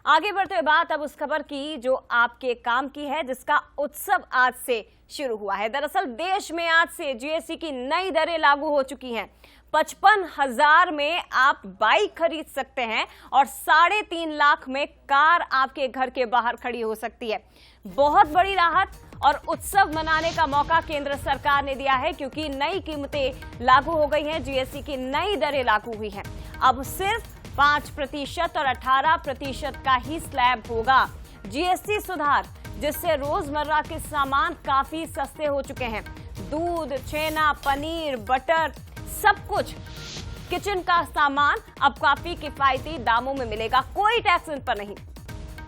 आगे बढ़ते हुए बात अब उस खबर की जो आपके काम की है, जिसका उत्सव आज से शुरू हुआ है। दरअसल देश में आज से जीएसटी की नई दरें लागू हो चुकी हैं। 55,000 में आप बाइक खरीद सकते हैं और 3.5 लाख में कार आपके घर के बाहर खड़ी हो सकती है। बहुत बड़ी राहत और उत्सव मनाने का मौका केंद्र सरकार ने दिया है, क्योंकि नई कीमतें लागू हो गई हैं। जीएसटी की नई दरें लागू हुई हैं। अब सिर्फ 5% और 18% का ही स्लैब होगा। जीएसटी सुधार जिससे रोजमर्रा के सामान काफी सस्ते हो चुके हैं। दूध, छेना, पनीर, बटर, सब कुछ किचन का सामान अब काफी किफायती दामों में मिलेगा, कोई टैक्स इन पर नहीं।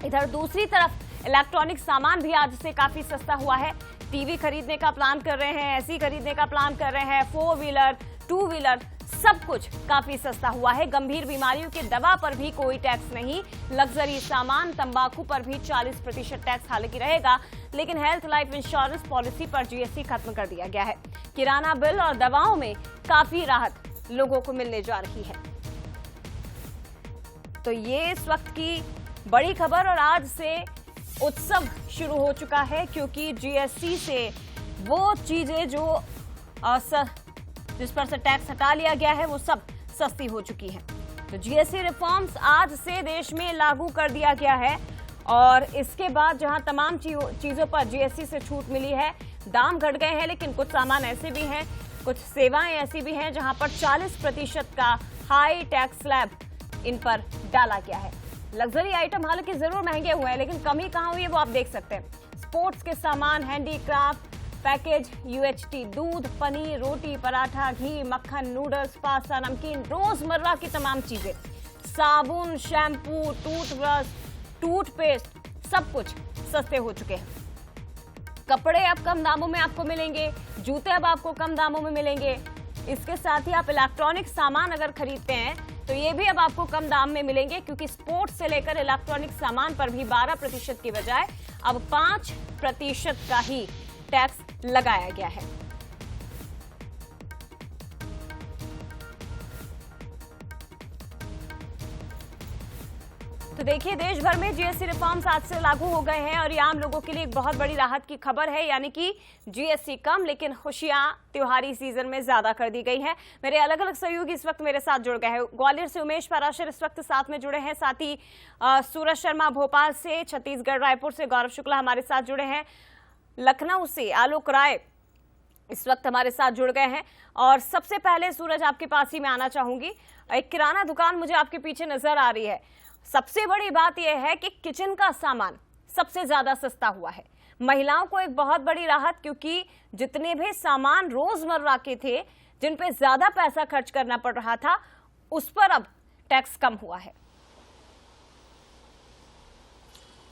इधर दूसरी तरफ इलेक्ट्रॉनिक सामान भी आज से काफी सस्ता हुआ है। टीवी खरीदने का प्लान कर रहे हैं, एसी खरीदने का प्लान कर रहे हैं, 4 व्हीलर, 2 व्हीलर, सब कुछ काफी सस्ता हुआ है। गंभीर बीमारियों की दवा पर भी कोई टैक्स नहीं। लग्जरी सामान, तंबाकू पर भी 40% टैक्स हालांकि रहेगा, लेकिन हेल्थ लाइफ इंश्योरेंस पॉलिसी पर जीएसटी खत्म कर दिया गया है। किराना बिल और दवाओं में काफी राहत लोगों को मिलने जा रही है। तो ये इस वक्त की बड़ी खबर, और आज से उत्सव शुरू हो चुका है, क्योंकि जीएसटी से वो चीजें जो जिस पर से टैक्स हटा लिया गया है वो सब सस्ती हो चुकी है। तो जीएसटी रिफॉर्म्स आज से देश में लागू कर दिया गया है, और इसके बाद जहां तमाम चीजों पर जीएसटी से छूट मिली है, दाम घट गए हैं, लेकिन कुछ सामान ऐसे भी हैं, कुछ सेवाएं ऐसी भी हैं जहां पर 40% का हाई टैक्स स्लैब इन पर डाला गया है। लग्जरी आइटम हालांकि जरूर महंगे हुए हैं, लेकिन कमी कहां हुई है वो आप देख सकते हैं। स्पोर्ट्स के सामान, हैंडीक्राफ्ट, पैकेज, यूएचटी, दूध, पनीर, रोटी, पराठा, घी, मक्खन, नूडल्स, पास्ता, नमकीन, रोजमर्रा की तमाम चीजें, साबुन, शैम्पू, टूथब्रश, टूथपेस्ट, सब कुछ सस्ते हो चुके हैं। कपड़े अब कम दामों में आपको मिलेंगे, जूते अब आपको कम दामों में मिलेंगे। इसके साथ ही आप इलेक्ट्रॉनिक सामान अगर खरीदते हैं तो ये भी अब आपको कम दाम में मिलेंगे, क्योंकि स्पोर्ट्स से लेकर इलेक्ट्रॉनिक सामान पर भी 12% की बजाय अब 5% का ही टैक्स लगाया गया है। तो देखिए, देश भर में जीएसटी रिफॉर्म्स आज से लागू हो गए हैं, और ये आम लोगों के लिए एक बहुत बड़ी राहत की खबर है। यानी कि जीएसटी कम, लेकिन खुशियां त्योहारी सीजन में ज्यादा कर दी गई हैं। मेरे अलग अलग सहयोगी इस वक्त मेरे साथ जुड़ गए हैं। ग्वालियर से उमेश पराशर इस वक्त साथ में जुड़े हैं, साथ ही सूरज शर्मा भोपाल से, छत्तीसगढ़ रायपुर से गौरव शुक्ला हमारे साथ जुड़े हैं, लखनऊ से आलोक राय इस वक्त हमारे साथ जुड़ गए हैं। और सबसे पहले सूरज, आपके पास ही मैं आना चाहूंगी। एक किराना दुकान मुझे आपके पीछे नजर आ रही है। सबसे बड़ी बात यह है कि किचन का सामान सबसे ज्यादा सस्ता हुआ है। महिलाओं को एक बहुत बड़ी राहत, क्योंकि जितने भी सामान रोजमर्रा के थे जिन पे ज्यादा पैसा खर्च करना पड़ रहा था, उस पर अब टैक्स कम हुआ है।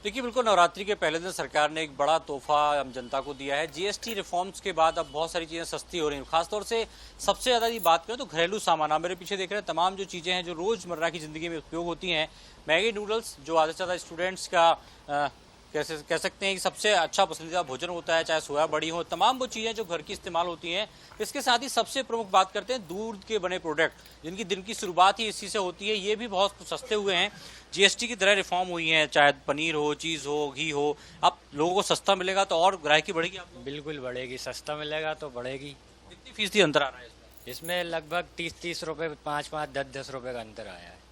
देखिए, बिल्कुल नवरात्रि के पहले दिन सरकार ने एक बड़ा तोहफा हम जनता को दिया है। जीएसटी रिफॉर्म्स के बाद अब बहुत सारी चीजें सस्ती हो रही हैं। खासतौर से सबसे ज्यादा ये बात करें तो घरेलू सामान, आप मेरे पीछे देख रहे हैं, तमाम जो चीजें हैं जो रोजमर्रा की जिंदगी में उपयोग होती हैं। मैगी नूडल्स जो आधे से ज्यादा स्टूडेंट्स का कह सकते हैं कि सबसे अच्छा पसंदीदा भोजन होता है, चाहे सोया बड़ी हो, तमाम वो चीज़ें जो घर की इस्तेमाल होती हैं। इसके साथ ही सबसे प्रमुख बात करते हैं दूध के बने प्रोडक्ट, जिनकी दिन की शुरुआत ही इसी से होती है, ये भी बहुत सस्ते हुए हैं। जीएसटी की दरें रिफॉर्म हुई हैं, चाहे पनीर हो, चीज़ हो, घी हो। अब लोगों को सस्ता मिलेगा तो और ग्राहकी बढ़ेगी। आप बिल्कुल बढ़ेगी, सस्ता मिलेगा तो बढ़ेगी। कितनी फीसदी अंतर आ रहा है इसमें? लगभग 30-30 रुपये, 5-5, 10-10 रुपये का अंतर आया है।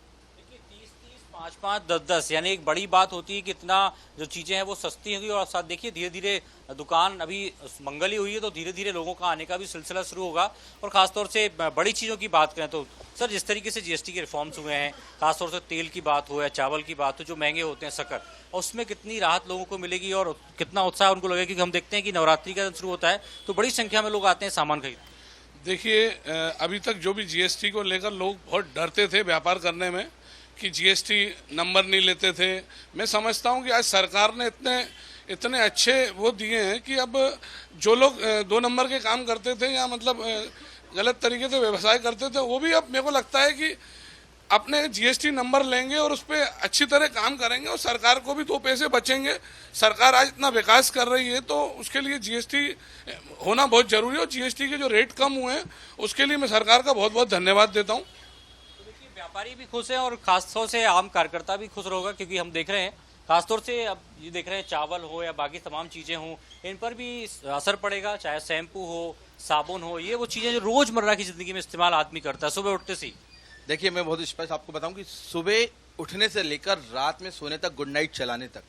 5-5, 10-10, यानी एक बड़ी बात होती है कि इतना जो चीजें हैं वो सस्ती होगी। और साथ देखिए, धीरे धीरे दुकान अभी मंगल ही हुई है, तो धीरे धीरे लोगों का आने का भी सिलसिला शुरू होगा। और खासतौर से बड़ी चीज़ों की बात करें तो सर, जिस तरीके से जीएसटी के रिफॉर्म्स हुए हैं, खासतौर से तेल की बात हो या चावल की बात हो जो महंगे होते हैं, शक्कर, उसमें कितनी राहत लोगों को मिलेगी और कितना उत्साह उनको लगेगा? क्योंकि हम देखते हैं कि नवरात्रि का शुरू होता है तो बड़ी संख्या में लोग आते हैं सामान खरीदने। देखिए, अभी तक जो भी जीएसटी को लेकर लोग बहुत डरते थे व्यापार करने में कि जीएसटी नंबर नहीं लेते थे। मैं समझता हूं कि आज सरकार ने इतने अच्छे वो दिए हैं कि अब जो लोग 2 नंबर के काम करते थे या मतलब गलत तरीके से व्यवसाय करते थे, वो भी अब मेरे को लगता है कि अपने जीएसटी नंबर लेंगे और उस पर अच्छी तरह काम करेंगे, और सरकार को भी 2 पैसे बचेंगे। सरकार आज इतना विकास कर रही है तो उसके लिए जीएसटी होना बहुत जरूरी है, और जीएसटी के जो रेट कम हुए हैं उसके लिए मैं सरकार का बहुत बहुत धन्यवाद देता हूँ। व्यापारी भी खुश हैं और खासतौर से आम कार्यकर्ता भी खुश होगा, क्योंकि हम देख रहे हैं खासतौर से अब ये देख रहे हैं चावल हो या बाकी तमाम चीजें हों, इन पर भी असर पड़ेगा। चाहे शैम्पू हो, साबुन हो, ये वो चीजें जो रोजमर्रा की जिंदगी में इस्तेमाल आदमी करता है सुबह उठते से ही। देखिए, मैं बहुत स्पष्ट आपको बताऊं कि सुबह उठने से लेकर रात में सोने तक, गुड नाइट चलाने तक,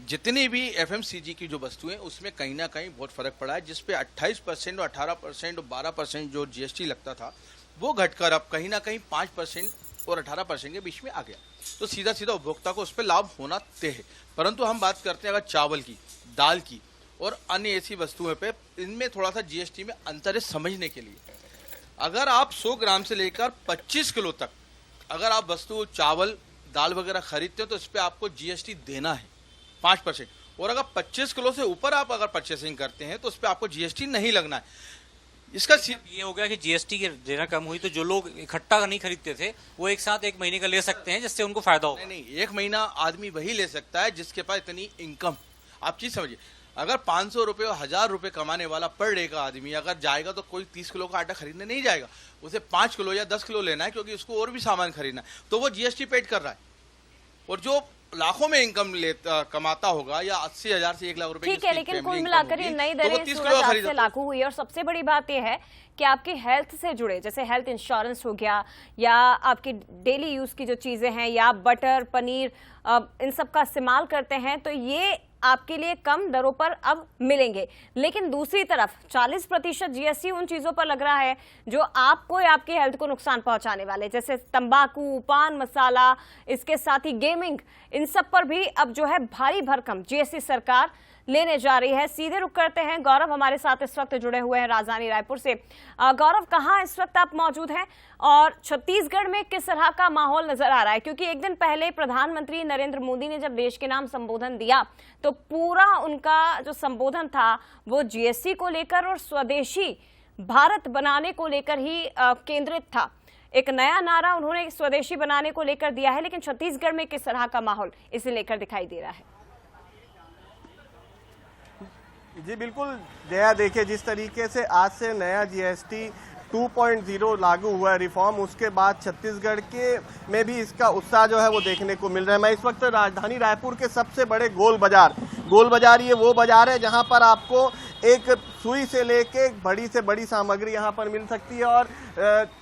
जितनी भी एफएमसीजी की जो वस्तुएं उसमें कहीं ना कहीं बहुत फर्क पड़ा है, जिसपे 28% और 18% और 12% जो जीएसटी लगता था वो घटकर अब कहीं ना कहीं 5% और 18% के बीच में आ गया। तो सीधा सीधा उपभोक्ता को उस पर लाभ होना तय है। परंतु हम बात करते हैं अगर चावल की, दाल की और अन्य ऐसी वस्तुएं पे, इनमें थोड़ा सा जीएसटी में अंतर है समझने के लिए। अगर आप 100 ग्राम से लेकर 25 किलो तक अगर आप वस्तु चावल दाल वगैरह खरीदते हो तो इस पर आपको जीएसटी देना है 5%, और अगर 25 किलो से ऊपर आप अगर परचेसिंग करते हैं तो उस पर आपको जीएसटी नहीं लगना है। इसका ये हो गया कि जीएसटी की देना कम हुई तो जो लोग इकट्ठा नहीं खरीदते थे वो एक साथ 1 महीने का ले सकते हैं, जिससे उनको फायदा होगा। नहीं, 1 महीना आदमी वही ले सकता है जिसके पास इतनी इनकम। आप चीज समझिए, अगर 500 रुपए और 1000 रुपए कमाने वाला पर डे का आदमी अगर जाएगा तो कोई 30 किलो का आटा खरीदने नहीं जाएगा, उसे 5 किलो या 10 किलो लेना है, क्योंकि उसको और भी सामान खरीदना है, तो वो जीएसटी पेड कर रहा है। और जो लाखों में इनकम कमाता होगा या 80,000 से 1 लाख रुपए, ठीक है, लेकिन कुल मिलाकर ये नई दरें सूरत आज से लागू हुई है। और सबसे बड़ी बात यह है कि आपके हेल्थ से जुड़े, जैसे हेल्थ इंश्योरेंस हो गया या आपकी डेली यूज की जो चीजें हैं, या बटर पनीर इन सब का इस्तेमाल करते हैं, तो ये आपके लिए कम दरों पर अब मिलेंगे। लेकिन दूसरी तरफ 40% जीएसटी उन चीजों पर लग रहा है जो आपको या आपकी हेल्थ को नुकसान पहुंचाने वाले, जैसे तंबाकू, पान मसाला, इसके साथ ही गेमिंग, इन सब पर भी अब जो है भारी भरकम जीएसटी सरकार लेने जा रही है। सीधे रुक करते हैं, गौरव हमारे साथ इस वक्त जुड़े हुए हैं राजधानी रायपुर से। गौरव, कहाँ इस वक्त आप मौजूद हैं और छत्तीसगढ़ में किस तरह का माहौल नजर आ रहा है? क्योंकि एक दिन पहले प्रधानमंत्री नरेंद्र मोदी ने जब देश के नाम संबोधन दिया तो पूरा उनका जो संबोधन था वो जीएसटी को लेकर और स्वदेशी भारत बनाने को लेकर ही केंद्रित था। एक नया नारा उन्होंने स्वदेशी बनाने को लेकर दिया है, लेकिन छत्तीसगढ़ में किस तरह का माहौल इसे लेकर दिखाई दे रहा है? जी बिल्कुल जया, देखिए जिस तरीके से आज से नया जीएसटी 2.0 लागू हुआ है रिफॉर्म, उसके बाद छत्तीसगढ़ के में भी इसका उत्साह जो है वो देखने को मिल रहा है। मैं इस वक्त राजधानी रायपुर के सबसे बड़े गोल बाजार ये वो बाजार है जहां पर आपको एक सुई से लेके बड़ी से बड़ी सामग्री यहां पर मिल सकती है। और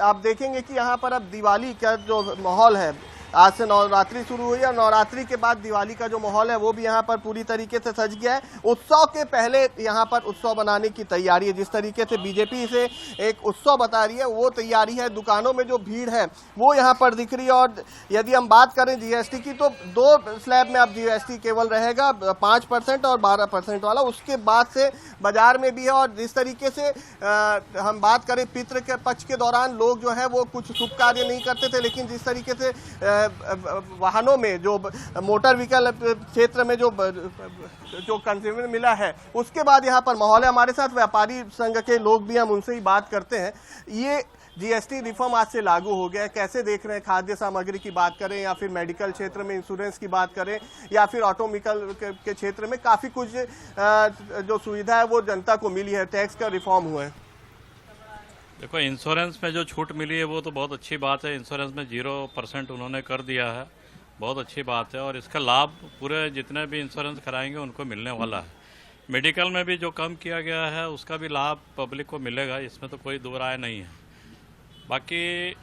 आप देखेंगे कि यहां पर अब दिवाली का जो माहौल है, आज से नवरात्रि शुरू हुई है और नवरात्रि के बाद दिवाली का जो माहौल है वो भी यहाँ पर पूरी तरीके से सज गया है। उत्सव के पहले यहाँ पर उत्सव बनाने की तैयारी है। जिस तरीके से बीजेपी इसे एक उत्सव बता रही है वो तैयारी है। दुकानों में जो भीड़ है वो यहाँ पर दिख रही है। और यदि हम बात करें जीएसटी की तो 2 स्लैब में अब जीएसटी केवल रहेगा, 5% और 12% वाला। उसके बाद से बाजार में भी है। और जिस तरीके से हम बात करें पितृ के पक्ष के दौरान लोग जो है वो कुछ शुभ कार्य नहीं करते थे, लेकिन जिस तरीके से वाहनों में जो मोटर व्हीकल क्षेत्र में जो कंज्यूमर मिला है उसके बाद यहाँ पर माहौल है। हमारे साथ व्यापारी संघ के लोग भी, हम उनसे ही बात करते हैं। ये जीएसटी रिफॉर्म आज से लागू हो गया है, कैसे देख रहे हैं? खाद्य सामग्री की बात करें या फिर मेडिकल क्षेत्र में इंश्योरेंस की बात करें या फिर ऑटोमोबाइल के क्षेत्र में काफी कुछ जो सुविधा है वो जनता को मिली है, टैक्स का रिफॉर्म हुआ है। देखो, इंश्योरेंस में जो छूट मिली है वो तो बहुत अच्छी बात है। इंश्योरेंस में 0% उन्होंने कर दिया है, बहुत अच्छी बात है। और इसका लाभ पूरे जितने भी इंश्योरेंस कराएंगे उनको मिलने वाला है। मेडिकल में भी जो कम किया गया है उसका भी लाभ पब्लिक को मिलेगा, इसमें तो कोई दो राय नहीं है। बाकी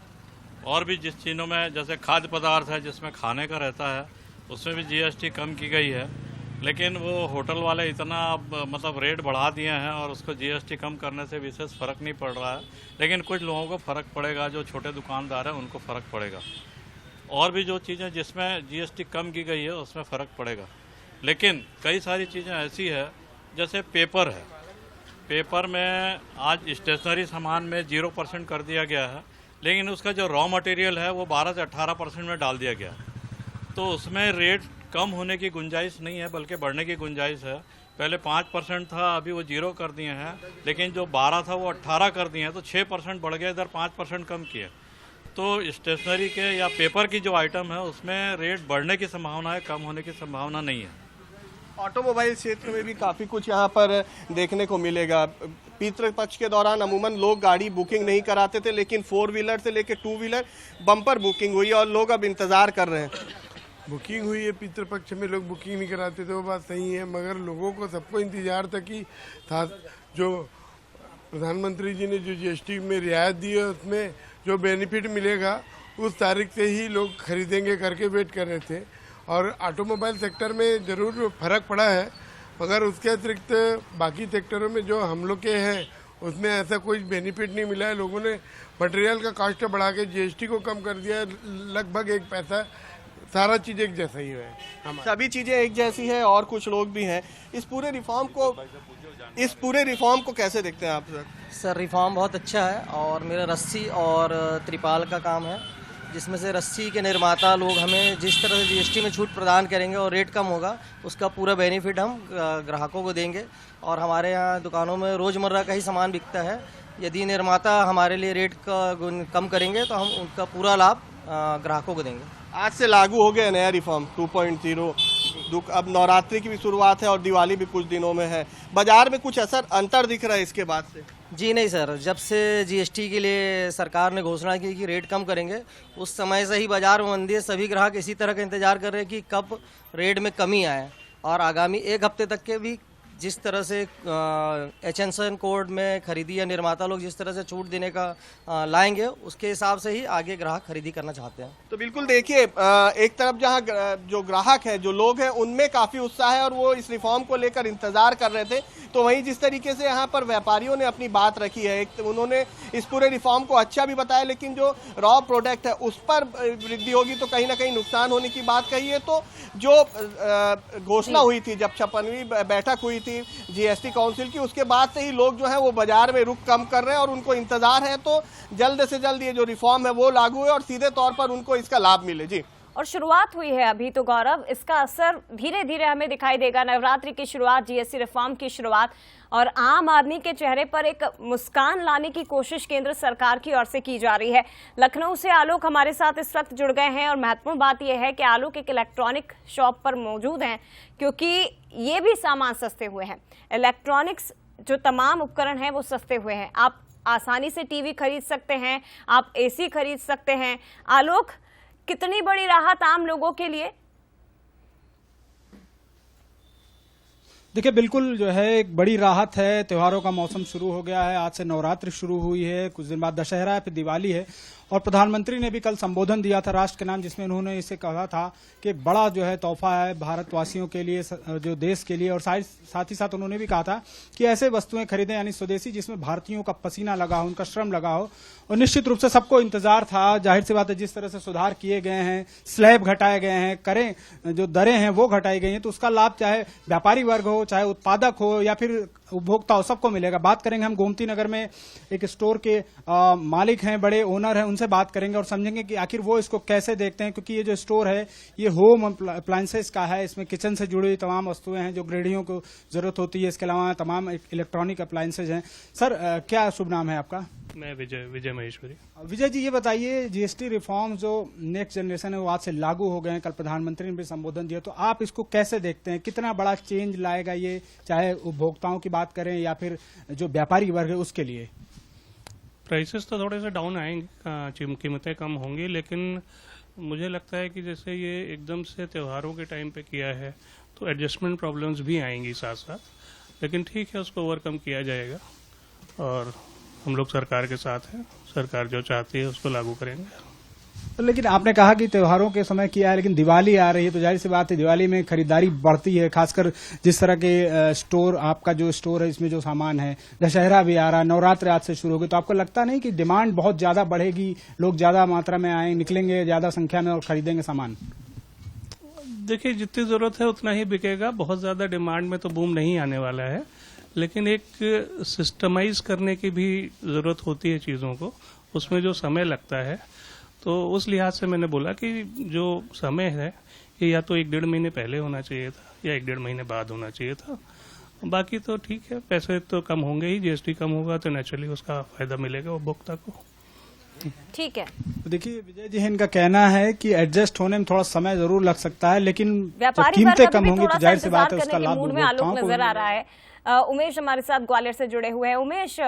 और भी जिस चीज़ों में, जैसे खाद्य पदार्थ है जिसमें खाने का रहता है, उसमें भी जीएसटी कम की गई है। लेकिन वो होटल वाले इतना मतलब रेट बढ़ा दिए हैं और उसको जीएसटी कम करने से विशेष फ़र्क नहीं पड़ रहा है। लेकिन कुछ लोगों को फ़र्क पड़ेगा, जो छोटे दुकानदार हैं उनको फ़र्क पड़ेगा। और भी जो चीज़ें जिसमें जीएसटी कम की गई है उसमें फ़र्क पड़ेगा। लेकिन कई सारी चीज़ें ऐसी है, जैसे पेपर है, पेपर में आज स्टेशनरी सामान में 0% कर दिया गया है, लेकिन उसका जो रॉ मटेरियल है वो 12 से 18% में डाल दिया गया। तो उसमें रेट कम होने की गुंजाइश नहीं है, बल्कि बढ़ने की गुंजाइश है। पहले 5% था, अभी वो 0 कर दिए हैं। लेकिन जो 12 था वो 18 कर दिए हैं, तो 6% बढ़ गया, इधर 5% कम किए। तो स्टेशनरी के या पेपर की जो आइटम है उसमें रेट बढ़ने की संभावना है, कम होने की संभावना नहीं है। ऑटोमोबाइल क्षेत्र में भी काफ़ी कुछ यहाँ पर देखने को मिलेगा। पितृपक्ष के दौरान अमूमन लोग गाड़ी बुकिंग नहीं कराते थे, लेकिन 4 व्हीलर से लेकर 2 व्हीलर बम्पर बुकिंग हुई और लोग अब इंतज़ार कर रहे हैं। बुकिंग हुई है, पितृपक्ष में लोग बुकिंग नहीं कराते थे, वो बात सही है, मगर लोगों को सबको इंतजार था कि था जो प्रधानमंत्री जी ने जो जीएसटी में रियायत दी है उसमें जो बेनिफिट मिलेगा उस तारीख से ही लोग खरीदेंगे करके वेट कर रहे थे। और ऑटोमोबाइल सेक्टर में ज़रूर फर्क पड़ा है, मगर उसके अतिरिक्त बाकी सेक्टरों में जो हम लोग के हैं उसमें ऐसा कोई बेनिफिट नहीं मिला है। लोगों ने मटेरियल का कॉस्ट बढ़ा के जीएसटी को कम कर दिया, लगभग 1 पैसा, सारा चीज़ एक जैसा ही है, सभी चीज़ें एक जैसी है। और कुछ लोग भी हैं। इस पूरे रिफॉर्म को कैसे देखते हैं आप सर? सर रिफॉर्म बहुत अच्छा है और मेरा रस्सी और त्रिपाल का काम है, जिसमें से रस्सी के निर्माता लोग हमें जिस तरह से जीएसटी में छूट प्रदान करेंगे और रेट कम होगा उसका पूरा बेनिफिट हम ग्राहकों को देंगे। और हमारे यहाँ दुकानों में रोज़मर्रा का ही सामान बिकता है, यदि निर्माता हमारे लिए रेट का कम करेंगे तो हम उनका पूरा लाभ ग्राहकों को देंगे। आज से लागू हो गया नया रिफॉर्म 2.0। अब नवरात्रि की भी शुरुआत है और दिवाली भी कुछ दिनों में है। बाजार में कुछ अंतर दिख रहा है इसके बाद से? जी नहीं सर, जब से जीएसटी के लिए सरकार ने घोषणा की कि रेट कम करेंगे उस समय से ही बाजार में मंदी है। सभी ग्राहक इसी तरह का इंतजार कर रहे हैं कि कब रेट में कमी आए। और आगामी 1 हफ्ते तक के भी जिस तरह से HNSN कोड में खरीदी या निर्माता लोग जिस तरह से छूट देने का लाएंगे उसके हिसाब से ही आगे ग्राहक खरीदी करना चाहते हैं। तो बिल्कुल देखिए, एक तरफ जहां जो ग्राहक है, जो लोग हैं, उनमें काफ़ी उत्साह है और वो इस रिफॉर्म को लेकर इंतजार कर रहे थे, तो वहीं जिस तरीके से यहाँ पर व्यापारियों ने अपनी बात रखी है, एक तो उन्होंने इस पूरे रिफॉर्म को अच्छा भी बताया, लेकिन जो रॉ प्रोडक्ट है उस पर वृद्धि होगी तो कहीं ना कहीं नुकसान होने की बात कही है। तो जो घोषणा हुई थी, जब 56वीं बैठक हुई थी जीएसटी काउंसिल की, उसके बाद से ही लोग जो है वो बाजार में रुख कम कर रहे हैं और उनको इंतजार है तो जल्द से जल्द ये जो रिफॉर्म है वो लागू है और सीधे तौर पर उनको इसका लाभ मिले। जी, और शुरुआत हुई है अभी तो गौरव, इसका असर धीरे धीरे हमें दिखाई देगा। नवरात्रि की शुरुआत, जीएसटी रिफॉर्म की शुरुआत और आम आदमी के चेहरे पर एक मुस्कान लाने की कोशिश केंद्र सरकार की ओर से की जा रही है। लखनऊ से आलोक हमारे साथ इस वक्त जुड़ गए हैं और महत्वपूर्ण बात यह है कि आलोक एक इलेक्ट्रॉनिक शॉप पर मौजूद हैं, क्योंकि ये भी सामान सस्ते हुए हैं। इलेक्ट्रॉनिक्स जो तमाम उपकरण हैं वो सस्ते हुए हैं। आप आसानी से टीवी खरीद सकते हैं, आप एसी खरीद सकते हैं। आलोक, कितनी बड़ी राहत आम लोगों के लिए? देखिए, बिल्कुल जो है एक बड़ी राहत है। त्योहारों का मौसम शुरू हो गया है, आज से नवरात्रि शुरू हुई है, कुछ दिन बाद दशहरा है, फिर दिवाली है। और प्रधानमंत्री ने भी कल संबोधन दिया था राष्ट्र के नाम, जिसमें उन्होंने इसे कहा था कि एक बड़ा जो है तोहफा है भारतवासियों के लिए, जो देश के लिए। और साथ ही साथ उन्होंने भी कहा था कि ऐसे वस्तुएं खरीदें, यानी स्वदेशी, जिसमें भारतीयों का पसीना लगा हो, उनका श्रम लगा हो। और निश्चित रूप से सबको इंतजार था। जाहिर सी बात है, जिस तरह से सुधार किए गए हैं, स्लैब घटाए गए हैं, करें जो दरें हैं वो घटाई गई हैं, तो उसका लाभ चाहे व्यापारी वर्ग हो, चाहे उत्पादक हो या फिर उपभोक्ता हो, सबको मिलेगा। बात करेंगे हम गोमती नगर में एक स्टोर के मालिक हैं, बड़े ओनर हैं, उनसे बात करेंगे और समझेंगे कि आखिर वो इसको कैसे देखते हैं। क्योंकि ये जो स्टोर है ये होम अप्लायंसेस का है, इसमें किचन से जुड़ी तमाम वस्तुएं हैं जो गृहिणियों को जरूरत होती है। इसके अलावा तमाम इलेक्ट्रॉनिक अप्लायंसेज हैं। सर, क्या शुभ नाम है आपका? मैं विजय महेश्वरी। विजय जी, ये बताइए, जीएसटी रिफॉर्म जो नेक्स्ट जनरेशन है वो आज से लागू हो गए हैं, कल प्रधानमंत्री ने भी संबोधन दिया, तो आप इसको कैसे देखते हैं? कितना बड़ा चेंज लाएगा ये, चाहे उपभोक्ताओं की बात करें या फिर जो व्यापारी वर्ग है उसके लिए? प्राइसेस तो थोड़े से डाउन आएंगे, कीमतें कम होंगी, लेकिन मुझे लगता है कि जैसे ये एकदम से त्योहारों के टाइम पे किया है तो एडजस्टमेंट प्रॉब्लम्स भी आएंगी साथ साथ, लेकिन ठीक है, उसको ओवरकम किया जाएगा और हम लोग सरकार के साथ हैं। सरकार जो चाहती है उसको लागू करेंगे। तो लेकिन आपने कहा कि त्योहारों के समय किया है, लेकिन दिवाली आ रही है तो जाहिर सी बात है दिवाली में खरीदारी बढ़ती है, खासकर जिस तरह के स्टोर, आपका जो स्टोर है इसमें जो सामान है। दशहरा भी आ रहा है, नवरात्र आज से शुरू होगी, तो आपको लगता नहीं कि डिमांड बहुत ज्यादा बढ़ेगी, लोग ज्यादा मात्रा में आए, निकलेंगे ज्यादा संख्या में और खरीदेंगे सामान? देखिए, जितनी जरूरत है उतना ही बिकेगा। बहुत ज्यादा डिमांड में तो बूम नहीं आने वाला है, लेकिन एक सिस्टमाइज करने की भी जरूरत होती है चीजों को, उसमें जो समय लगता है, तो उस लिहाज से मैंने बोला कि जो समय है ये या तो 1-1.5 महीने पहले होना चाहिए था या 1-1.5 महीने बाद होना चाहिए था। बाकी तो ठीक है, पैसे तो कम होंगे ही, जीएसटी कम होगा तो नेचुरली उसका फायदा मिलेगा उपभोक्ता को। ठीक है। तो देखिए विजय जी, इनका कहना है कि एडजस्ट होने में थोड़ा समय जरूर लग सकता है, लेकिन जब व्यापारी कीमतें वर्ग कम अभी होंगी थोड़ा तो सा जाहिर सी बात है इंतजार उसका करने लाभ के मूड में आलोक उपभोक्ताओं को नजर आ रहा है। उमेश हमारे साथ ग्वालियर से जुड़े हुए हैं। उमेश,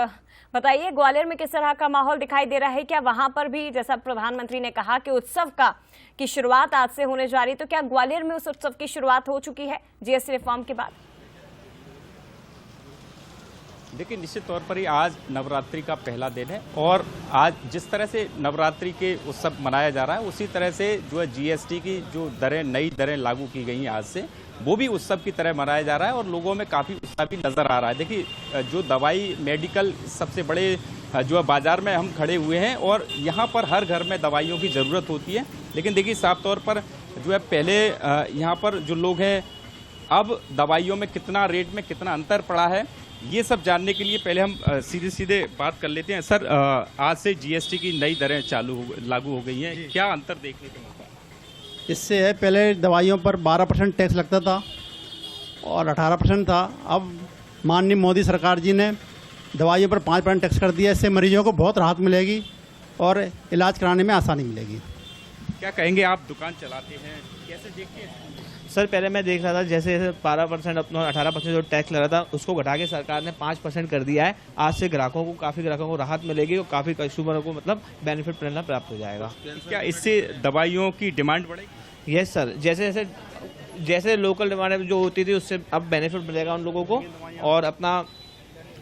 बताइए ग्वालियर में किस तरह का माहौल दिखाई दे रहा है? क्या वहां पर भी, जैसा प्रधानमंत्री ने कहा कि उत्सव की शुरुआत आज से होने जा रही, तो क्या ग्वालियर में उस उत्सव की शुरुआत हो चुकी है जीएसटी रिफॉर्म के बाद? देखिए, निश्चित तौर पर ही आज नवरात्रि का पहला दिन है और आज जिस तरह से नवरात्रि के उत्सव मनाया जा रहा है उसी तरह से जो है जीएसटी की जो दरें, नई दरें लागू की गई हैं आज से, वो भी उत्सव की तरह मनाया जा रहा है और लोगों में काफ़ी उत्साह भी नज़र आ रहा है। देखिए, जो दवाई मेडिकल सबसे बड़े जो है बाजार में हम खड़े हुए हैं और यहाँ पर हर घर में दवाइयों की ज़रूरत होती है, लेकिन देखिए साफ तौर पर जो है पहले यहाँ पर जो लोग हैं, अब दवाइयों में कितना रेट में कितना अंतर पड़ा है, ये सब जानने के लिए पहले हम सीधे बात कर लेते हैं। सर, आज से जीएसटी की नई दरें लागू हो गई हैं, क्या अंतर देखने को मिलता है? इससे है, पहले दवाइयों पर 12% टैक्स लगता था और 18% था। अब माननीय मोदी सरकार जी ने दवाइयों पर 5% टैक्स कर दिया। इससे मरीजों को बहुत राहत मिलेगी और इलाज कराने में आसानी मिलेगी। क्या कहेंगे, आप दुकान चलाते हैं, कैसे देखते हैं? सर, पहले मैं देख रहा था जैसे 12% अपना 18% जो टैक्स लग रहा था उसको घटा के सरकार ने 5% कर दिया है। आज से काफ़ी ग्राहकों को राहत मिलेगी और काफ़ी कस्टमरों को मतलब बेनिफिट मिलना प्राप्त हो जाएगा। क्या इससे दवाइयों की डिमांड बढ़ेगी? यस सर, जैसे लोकल डिमांड जो होती थी उससे अब बेनिफिट मिलेगा उन लोगों को और अपना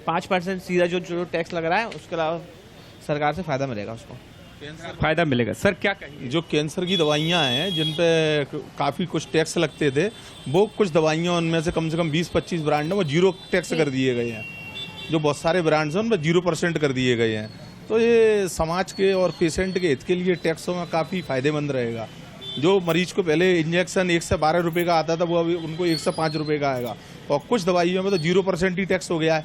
5% सीधा जो टैक्स लग रहा है उसके अलावा सरकार से फ़ायदा मिलेगा, उसको फायदा मिलेगा। सर, क्या कहेंगे? जो कैंसर की दवाइयां हैं जिन पे काफ़ी कुछ टैक्स लगते थे, वो कुछ दवाइयां उनमें से कम 20-25 ब्रांड हैं वो 0 टैक्स कर दिए गए हैं। जो बहुत सारे ब्रांड्स हैं उन पर 0% कर दिए गए हैं। तो ये समाज के और पेशेंट के हित के लिए टैक्सों में काफ़ी फायदेमंद रहेगा। जो मरीज को पहले इंजेक्शन 1 से 12 रुपये का आता था वो अभी उनको 1 से 5 रुपये का आएगा और कुछ दवाइयों में तो 0% ही टैक्स हो गया है।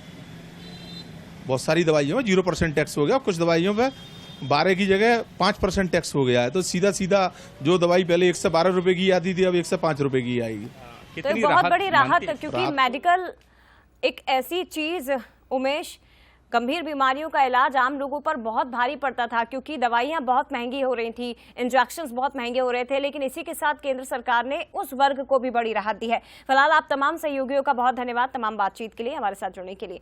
बहुत सारी दवाइयों में 0% टैक्स हो गया, कुछ दवाइयों पे 12 की जगह 5% टैक्स हो गया है। तो सीधा जो दवाई पहले 1 से 12 रुपए की आती थी अब 1 से 5 रुपए की आएगी। तो बहुत बड़ी राहत, क्योंकि मेडिकल एक ऐसी चीज, उमेश, गंभीर बीमारियों का इलाज आम लोगों पर बहुत भारी पड़ता था क्योंकि दवाइयां बहुत महंगी हो रही थी, इंजेक्शंस बहुत महंगे हो रहे थे, लेकिन इसी के साथ केंद्र सरकार ने उस वर्ग को भी बड़ी राहत दी है। फिलहाल आप तमाम सहयोगियों का बहुत धन्यवाद तमाम बातचीत के लिए, हमारे साथ जुड़ने के लिए।